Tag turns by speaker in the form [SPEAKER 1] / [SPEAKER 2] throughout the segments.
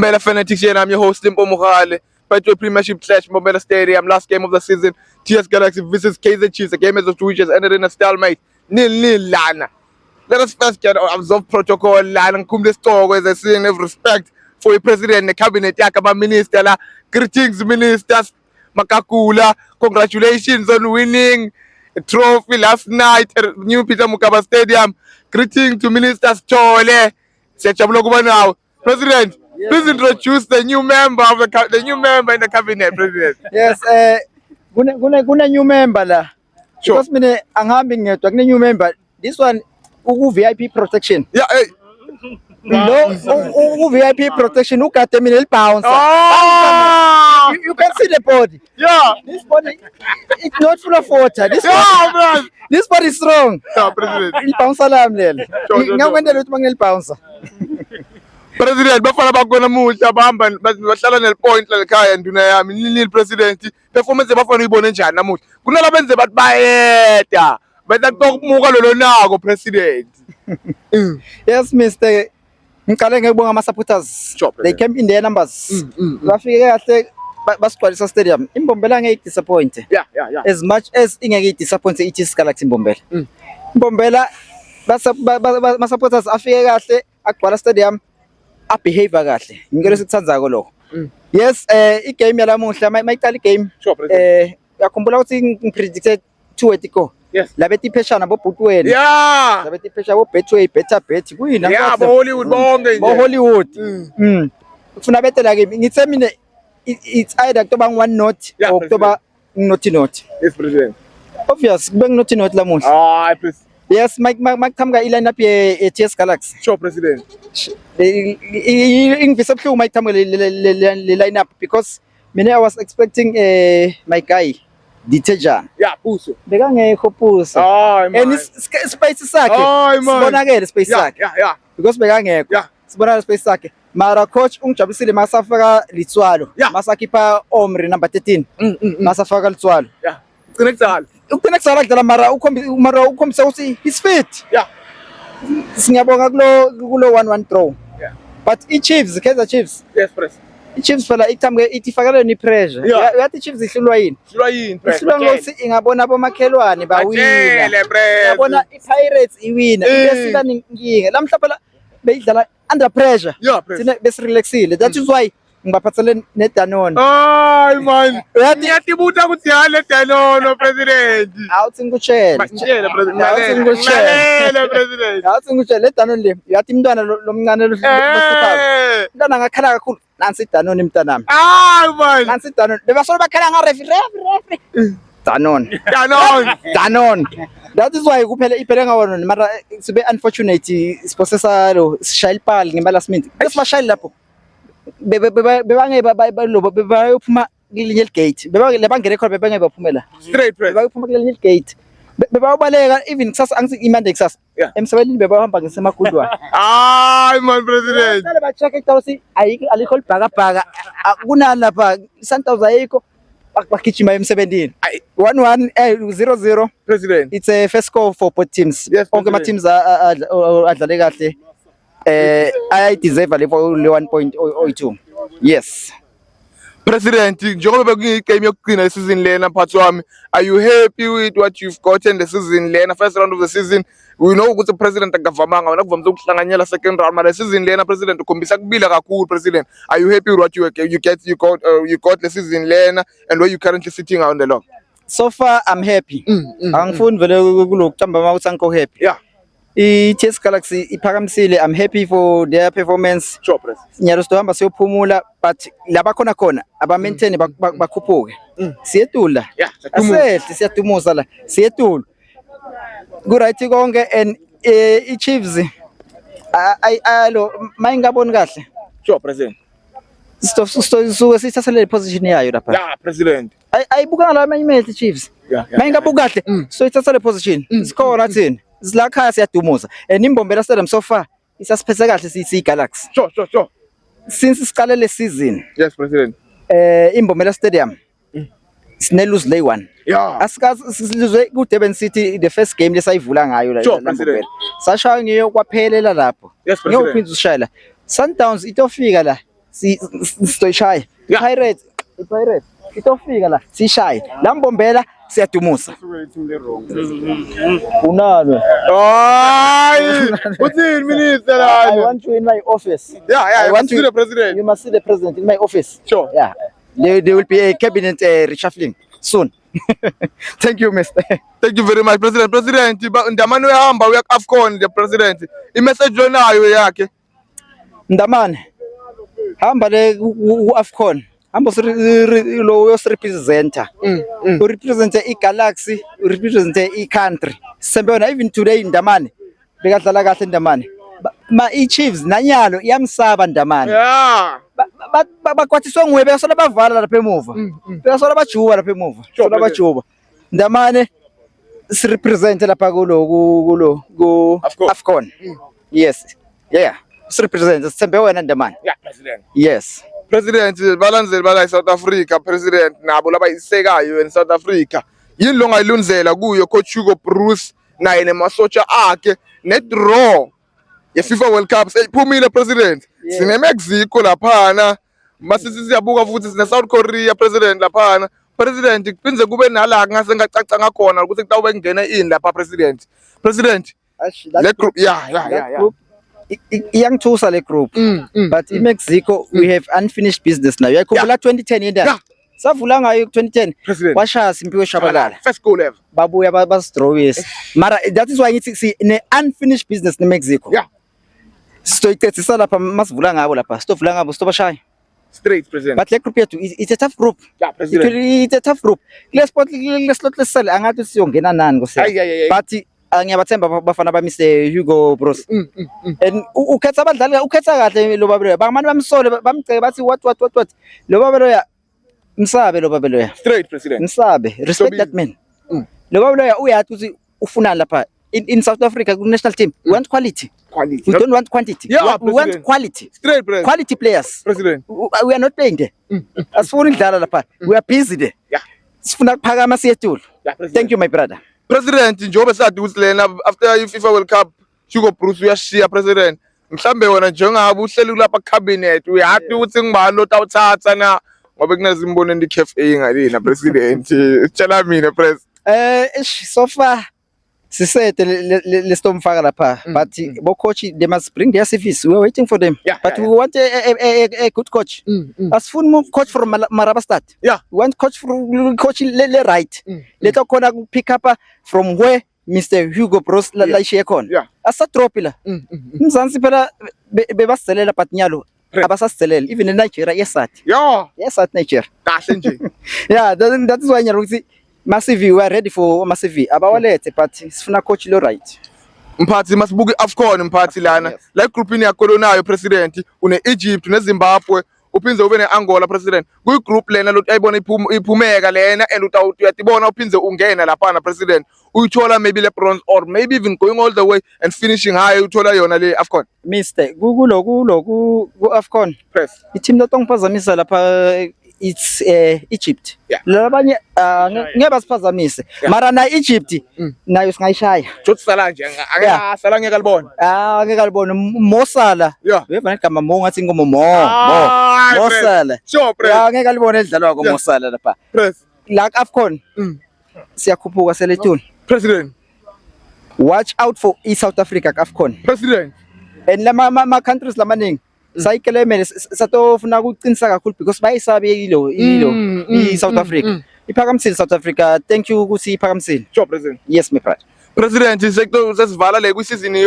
[SPEAKER 1] Mbombela Fanatics here, I'm your host Limpo Mohale. Betway Premiership clash, Mbombela Stadium, last game of the season. TS Galaxy versus KZ Chiefs. The game is of two which has ended in a stalemate. 0-0 lana. Let us first get observe protocol lana kumle store as I say in respect for the president and the cabinet yakaba minister la. Greetings ministers Makakula. Congratulations on winning a trophy last night at New Peter Mokaba Stadium. Greetings to ministers Chole. Now, President, please introduce the new member of the new member in the cabinet, President.
[SPEAKER 2] Yes, guna new member la.
[SPEAKER 1] Sure.
[SPEAKER 2] Because mine anghambi ngedwa kune new member. This one VIP protection.
[SPEAKER 1] Yeah.
[SPEAKER 2] No, VIP protection ukade mina bounce.
[SPEAKER 1] Oh!
[SPEAKER 2] You can see the body.
[SPEAKER 1] Yeah.
[SPEAKER 2] This body it's not full of water. This body is strong.
[SPEAKER 1] Yeah, President.
[SPEAKER 2] Il bounce lami lela.
[SPEAKER 1] Sure.
[SPEAKER 2] Ngakwendela ukuthi mangile bounce.
[SPEAKER 1] President, bafana bakona muhla bahamba bahlala nelipoint la ekhaya nduna yami nini president performance bafana uyibone njani namuhla kunalabenze bathi bayeda bese kutokubuka lolo nako president.
[SPEAKER 2] Yes, Mr. Ngicale ngekubonga ama supporters.
[SPEAKER 1] Sure,
[SPEAKER 2] They came in their numbers. Bafike kahle basigcwalisa stadium. Imbombela ngeke disappoint.
[SPEAKER 1] Yeah.
[SPEAKER 2] As much as ingeke disappoint it is Galaxy Imbombela. Imbombela ma supporters afike kahle agcwala stadium a behavior kahle. Ngikho lesithandzako lokho. Yes, igame yalamuhla mayiqala igame.
[SPEAKER 1] Sure, President.
[SPEAKER 2] Yakhumbula ukuthi ngipredicted 2-1 go.
[SPEAKER 1] Yes.
[SPEAKER 2] Labethi pheshana bobhutweni.
[SPEAKER 1] Yeah.
[SPEAKER 2] Labethi phesha bo Betway better bet kuyina.
[SPEAKER 1] Yeah, Hollywood bonke nje.
[SPEAKER 2] Hollywood. Ufuna betela kimi. Ngithe mina it's either kutoba 1-0 or kutoba 0-0.
[SPEAKER 1] Yes, President.
[SPEAKER 2] Obvious kube 0-0 lamuhla.
[SPEAKER 1] Ah, please.
[SPEAKER 2] Yes, makuqhamuka ilineup ye TS Galaxy.
[SPEAKER 1] Sure, President.
[SPEAKER 2] Ingivisa buhlungu mayiqhamuka le lineup because mina I was expecting my guy Diteja.
[SPEAKER 1] Yeah, Puso.
[SPEAKER 2] Bekangekho Puso. And space sakhe. Sibonakele space sakhe.
[SPEAKER 1] Yeah.
[SPEAKER 2] Because bekangekho.
[SPEAKER 1] Yeah.
[SPEAKER 2] Sibonakele space sakhe. Mara coach ungijabulisile masafaka Litswalo. Masakhipha Omri number 13. Masafaka Litswalo.
[SPEAKER 1] Yeah. Ugcina
[SPEAKER 2] kusala kudala mara ukhombisa ukuthi he's fit.
[SPEAKER 1] Yeah.
[SPEAKER 2] Singiyabonga kulo 1-1 draw.
[SPEAKER 1] Yeah.
[SPEAKER 2] But Kaizer Chiefs.
[SPEAKER 1] Yes, President.
[SPEAKER 2] Chiefs phela ithambe itifakele ni pressure. Yathi Chiefs ihlulwa yini? Ihlulwa ngokuthi ingabona abomakhelwane bawina. Yabona iPirates iwina. Ibesika ninkinga. Lamhla phela beyidlala under pressure. Thina besirelaxile. That is why ngibaphathele neDanone.
[SPEAKER 1] Hayi man. Uyatibuta ukuthi yale Danone President.
[SPEAKER 2] Awuthi ngikutshela.
[SPEAKER 1] Ngitshela President.
[SPEAKER 2] Ngitshela
[SPEAKER 1] President.
[SPEAKER 2] Awuthi ngikutshela leDanone le. Uyathi umntwana lomncane lo siphaza. Umntwana ngakhala kakhulu. Nansi Danone mntanami.
[SPEAKER 1] Hayi man.
[SPEAKER 2] Nansi Danone. Bebasolo bakhala nga referee. Danone. That is why kuphela iphele ngawona mara sibe unfortunate sipossessa lo sishayile ipali ngema last minute. Bese bashayile lapho. Bebayophuma kulinye gate. Bebangene khona bebangeke baphumela.
[SPEAKER 1] Straight press.
[SPEAKER 2] Bebayophuma kulinye gate. Bebayobaleka even kusasa angithi imande kusasa. Emsebenzini bebahamba ngesemagudwana.
[SPEAKER 1] Hayi man President.
[SPEAKER 2] Bale ba check ukuthi alikho libhakabhaka. Kunani lapha Santos ayikho. Bagijima emsebenzini 1-1 0-0
[SPEAKER 1] President.
[SPEAKER 2] It's a first score for both teams. Onke ama teams adlale kahle I deserve le 1.02. Yes,
[SPEAKER 1] President, njengoba bekuyigame yokugcina isizini lena phathi wami, are you happy with what you've gotten the season lena first round of the season? We know ukuthi president akavamanga wena kuvamza ukuhlanganyela second round mara season lena president ukhombisa kubila kakhulu president. Are you happy with what you got the season lena and where you currently sitting on the log?
[SPEAKER 2] So far I'm happy. Angifuni vele kulokutamba mawuthi angikho happy.
[SPEAKER 1] Yeah.
[SPEAKER 2] TS Galaxy iphakamisile. I'm happy for their performance.
[SPEAKER 1] Sure, President.
[SPEAKER 2] Nyalo sizohamba siyophumula but laba khona aba maintain bakhuphuke. Siyetula.
[SPEAKER 1] Yeah.
[SPEAKER 2] Asehle siyadumuza la. Siyetula. Kuright konke and iChiefs alo mayingaboni kahle.
[SPEAKER 1] Sure, President.
[SPEAKER 2] Sisuke sithathelele position yayo lapha.
[SPEAKER 1] Yeah, President.
[SPEAKER 2] Ayibuka la amanye Chiefs. Mayingabuka kahle so ithathelele position. Sikhona thina. Silakhaya siyadumuza and Imbombela Stadium so far isasiphethe kahle siyi Galaxy.
[SPEAKER 1] Sure.
[SPEAKER 2] Since siqale le season.
[SPEAKER 1] Yes, President.
[SPEAKER 2] Imbombela Stadium sine lose lay 1.
[SPEAKER 1] Yeah.
[SPEAKER 2] Asikazi silizwe ku Durban City the first game lesayivula ngayo la Imbombela. Sashaya ngiyo kwaphelela lapho.
[SPEAKER 1] Yes, President.
[SPEAKER 2] Ngiyophinza ushayela. Sundowns itofika la sizoyishaya.
[SPEAKER 1] Yeah.
[SPEAKER 2] Pirates itofika la sishaye. La Mbombela siyadumusa. Unalo.
[SPEAKER 1] Hayi. Uthini minister
[SPEAKER 2] I
[SPEAKER 1] la?
[SPEAKER 2] want you in my office.
[SPEAKER 1] Yeah,
[SPEAKER 2] I
[SPEAKER 1] I
[SPEAKER 2] want
[SPEAKER 1] want to see the president.
[SPEAKER 2] You must see the president in my office.
[SPEAKER 1] Sure.
[SPEAKER 2] Yeah. There will be a cabinet reshuffling soon. Thank you, Mr.
[SPEAKER 1] Thank you very much, President. President, ndamani uyahamba uya AFCON the president. I-message onayo yakhe.
[SPEAKER 2] Ndamane. Hamba le uAfcon. Hamba lo uyosirepresenta. Urepresente iGalaxy, urepresente iCountry. Sembe yona even today Ndamane. Bekadlala kahle Ndamane. I-Chiefs nanyalo iyamsaba Ndamane.
[SPEAKER 1] Yeah.
[SPEAKER 2] Bakwathiswa nguwe besola bavala lapha emuva. Besola bajuba lapha emuva. Sola bajuba. Ndamane sirepresent lapha ku AFCON. Yes. Yeah. Sirepresent Sembe wena Ndamane.
[SPEAKER 1] Yeah, president.
[SPEAKER 2] Yes.
[SPEAKER 1] President balandzeli bala South Africa, president nabo labayisekayo in South Africa. Yini lo ngayilunzela kuyo coach Hugo Bruce naye nemasotsha akhe ne-draw ye-FIFA World Cup seyiphumile president. Sine Mexico laphana, masisi siyabuka futhi sine South Korea president laphana. President kuphinze kube nala ngase ngacaca ngakhona ukuthi kutawube kungena ini lapha president. President le group yeah.
[SPEAKER 2] Iyangithusa le group. But in Mexico we have unfinished business now. Yakhumbula 2010 yendaba. Savula ngayo 2010 washaya Simphiwe Shabalala.
[SPEAKER 1] First goal ever.
[SPEAKER 2] Babuya basidrawisi. Mara that is why ngithi si ne unfinished business ne Mexico.
[SPEAKER 1] Yeah.
[SPEAKER 2] Sitoyicetsisa lapha masivula ngabo lapha. Sitovula ngabo sitobashaya.
[SPEAKER 1] Straight president.
[SPEAKER 2] But le group yethu it's a tough group.
[SPEAKER 1] Yeah, president.
[SPEAKER 2] It's a tough group. Le spot le slot lesele angathi siyongena nani nkosiyami. But ngiyabathemba bafana ba Mr Hugo Bruce. And ukhetha abadlali ukhetha kahle lo babelo. Bangamani bamsole bamceke bathi what lo babelo msabe lo babelo.
[SPEAKER 1] Straight president.
[SPEAKER 2] Msabe respect that man. Lo babelo uyathi uthi ufuna lapha in South Africa ku national team we want quality. We don't want quantity.
[SPEAKER 1] Yeah,
[SPEAKER 2] we want quality.
[SPEAKER 1] Straight president.
[SPEAKER 2] Quality players.
[SPEAKER 1] President.
[SPEAKER 2] We are not playing there. Asifuni idlala lapha. We are busy there.
[SPEAKER 1] Yeah.
[SPEAKER 2] Sifuna kuphakama siyetulu. Thank you my brother.
[SPEAKER 1] President njengoba sathi ukuthi lena after i-FIFA World Cup Hugo Bruce uyashiya president. Mhlambe wena njengabe uhleli lapha cabinet uyathi ukuthi ngibani lo tawuthatha na ngoba kunezimbono ndi-cafe ngalina president. Tshela mina press.
[SPEAKER 2] So far sisete lestomfaka lapha but bo coach they must bring their service. We are waiting for them. But we want a good coach. Asifuni coach from Marabastad.
[SPEAKER 1] Yeah.
[SPEAKER 2] We want coach le right. Let khona ku pick up from where Mr Hugo Bruce la ishiye khona.
[SPEAKER 1] Yeah.
[SPEAKER 2] Asatrophi la. Mzansi phela bebasizelela but nyalo abasasizelela even in Nigeria yesathi.
[SPEAKER 1] Yeah.
[SPEAKER 2] Yesathi Nigeria.
[SPEAKER 1] Kahle nje.
[SPEAKER 2] Yeah, that is why nyalo ukuthi Massive, we are ready for Massive. Abawalethe but sifuna coach lo right.
[SPEAKER 1] Mphathi masibuke AFCON mphathi lana. La group ni yakho nayo president une Egypt ne Zimbabwe uphinze ube ne Angola president. Kuyi group lena lo ayibona iphumeka lena and uyatibona uphinze ungena lapha na president. Uyithola maybe le bronze or maybe even going all the way and finishing high uthola yona le AFCON.
[SPEAKER 2] Mr. Ku AFCON.
[SPEAKER 1] Press.
[SPEAKER 2] I-team lotongiphazamisa lapha it's Egypt.
[SPEAKER 1] Yeah.
[SPEAKER 2] Labanye ngeke basiphazamise. Mara na Egypt nayo singayishaya.
[SPEAKER 1] Jothi sala nje sala ngeke alibona.
[SPEAKER 2] Ngeke alibona Mo Salah.
[SPEAKER 1] Yeah.
[SPEAKER 2] Uyeva igama Mo ngathi ngomo Mo Salah.
[SPEAKER 1] Sure press.
[SPEAKER 2] Ngeke alibona edlalwa ko Mo Salah lapha.
[SPEAKER 1] Press.
[SPEAKER 2] La AFCON. Siyakhuphuka seletuni.
[SPEAKER 1] President.
[SPEAKER 2] Watch out for South Africa AFCON.
[SPEAKER 1] President.
[SPEAKER 2] And lama countries lamaningi sayikelemele satofuna ukuqinisa kakhulu because bayisabe ilo South Africa. Iphakamisile South Africa. Thank you ukuthi iphakamisile.
[SPEAKER 1] Sure president.
[SPEAKER 2] Yes my brother.
[SPEAKER 1] President isector sesivala le kwisizini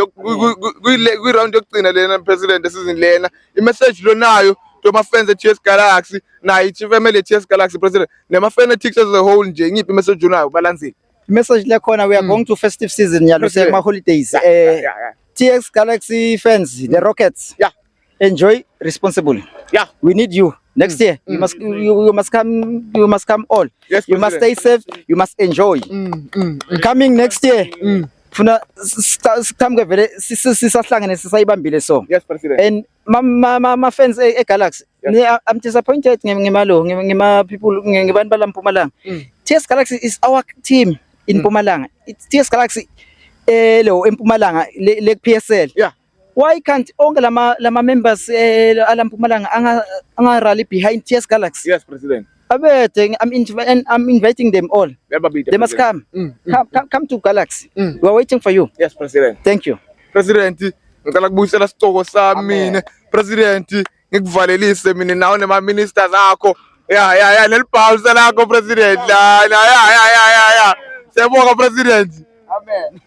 [SPEAKER 1] kwi round yokugcina lena president season lena. I-message lo nayo to ma fans at TS Galaxy na ithi family TS Galaxy president nema fanatics as a whole nje ngiphi message nayo balanzile.
[SPEAKER 2] Message le khona we are going to festive season yalo sema holidays. TS Galaxy fans, the Rockets.
[SPEAKER 1] Yeah.
[SPEAKER 2] Enjoy responsibly.
[SPEAKER 1] Yeah. We
[SPEAKER 2] need you next year. You must come all.
[SPEAKER 1] Yes,
[SPEAKER 2] you must stay safe. You must enjoy. Coming next year. Funa sikamke vele sisahlangene sisayibambile so.
[SPEAKER 1] Yes, president.
[SPEAKER 2] And my fans Galaxy. I'm disappointed ngema people ngebantu bala Mpumalanga. TS Galaxy is our team in Mpumalanga. It's TS Galaxy lo eMpumalanga le PSL.
[SPEAKER 1] Yeah.
[SPEAKER 2] why can't onke lama members ala Mpumalanga anga rally behind TS Galaxy?
[SPEAKER 1] Yes, President.
[SPEAKER 2] Abete, I'm inviting them all. They must come. Come to Galaxy. We are waiting for you.
[SPEAKER 1] Yes, President.
[SPEAKER 2] Thank you.
[SPEAKER 1] President, ngicela kubuyisela sitoko sami. President, ngikuvalelise mina nawe nema ministers akho. Ya nelibhawusa lakho President. Ya. Siyabonga President.
[SPEAKER 2] Amen.